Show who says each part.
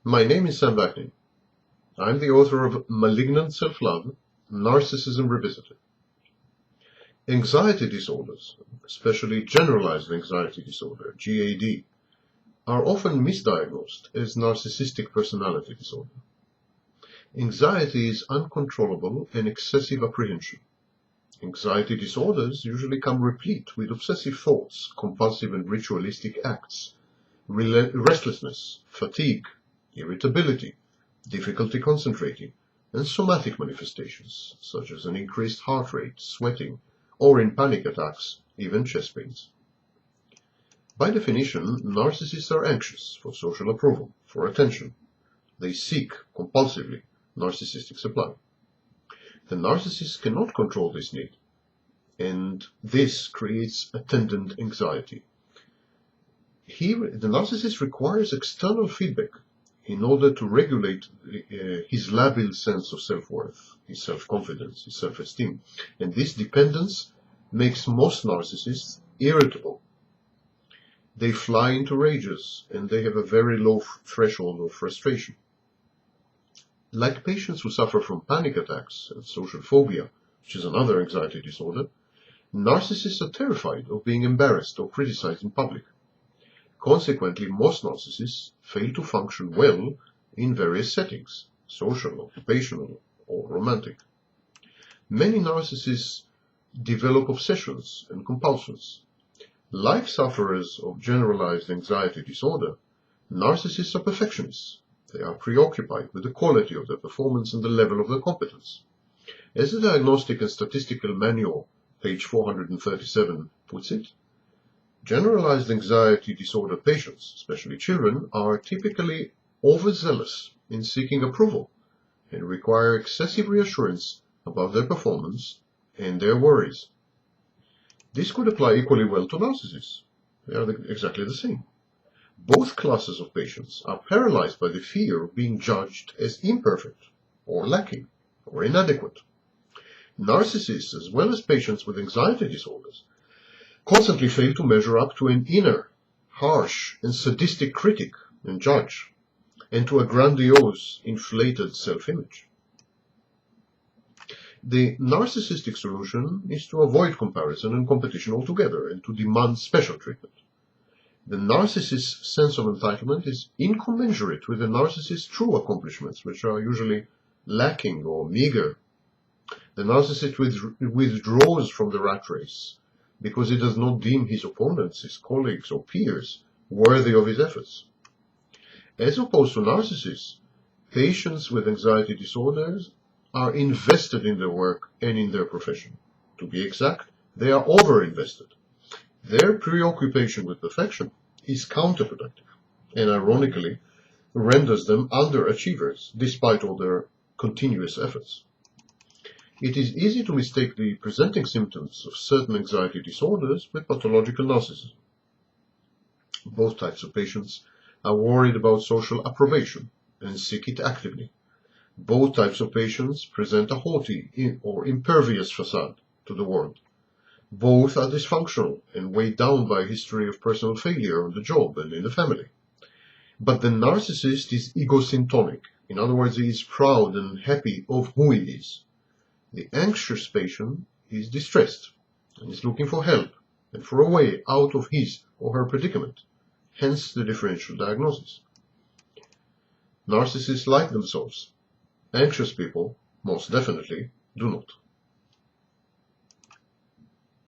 Speaker 1: My name is Sam Vaknin. I'm the author of Malignant Self-Love, Narcissism Revisited. Anxiety disorders, especially generalized anxiety disorder, GAD, are often misdiagnosed as narcissistic personality disorder. Anxiety is uncontrollable and excessive apprehension. Anxiety disorders usually come replete with obsessive thoughts, compulsive and ritualistic acts, restlessness, fatigue, irritability, difficulty concentrating, and somatic manifestations, such as an increased heart rate, sweating, or in panic attacks, even chest pains. By definition, narcissists are anxious for social approval, for attention. They seek, compulsively, narcissistic supply. The narcissist cannot control this need, and this creates attendant anxiety. The narcissist requires external feedback in order to regulate his labil sense of self-worth, his self-confidence, his self-esteem. And this dependence makes most narcissists irritable. They fly into rages, and they have a very low threshold of frustration. Like patients who suffer from panic attacks and social phobia, which is another anxiety disorder, narcissists are terrified of being embarrassed or criticized in public. Consequently, most narcissists fail to function well in various settings, social, occupational, or romantic. Many narcissists develop obsessions and compulsions. Like sufferers of generalized anxiety disorder, narcissists are perfectionists. They are preoccupied with the quality of their performance and the level of their competence. As the Diagnostic and Statistical Manual, page 437, puts it, generalized anxiety disorder patients, especially children, are typically overzealous in seeking approval and require excessive reassurance about their performance and their worries. This could apply equally well to narcissists. They are exactly the same. Both classes of patients are paralyzed by the fear of being judged as imperfect, or lacking, or inadequate. Narcissists, as well as patients with anxiety disorders, constantly fail to measure up to an inner, harsh, and sadistic critic and judge, and to a grandiose, inflated self-image. The narcissistic solution is to avoid comparison and competition altogether and to demand special treatment. The narcissist's sense of entitlement is incommensurate with the narcissist's true accomplishments, which are usually lacking or meager. The narcissist withdraws from the rat race because he does not deem his opponents, his colleagues, or peers worthy of his efforts. As opposed to narcissists, patients with anxiety disorders are invested in their work and in their profession. To be exact, they are over-invested. Their preoccupation with perfection is counterproductive and, ironically, renders them underachievers despite all their continuous efforts. It is easy to mistake the presenting symptoms of certain anxiety disorders with pathological narcissism. Both types of patients are worried about social approbation and seek it actively. Both types of patients present a haughty or impervious facade to the world. Both are dysfunctional and weighed down by a history of personal failure on the job and in the family. But the narcissist is egosyntonic. In other words, he is proud and happy of who he is. The anxious patient is distressed and is looking for help and for a way out of his or her predicament, hence the differential diagnosis. Narcissists like themselves. Anxious people, most definitely, do not.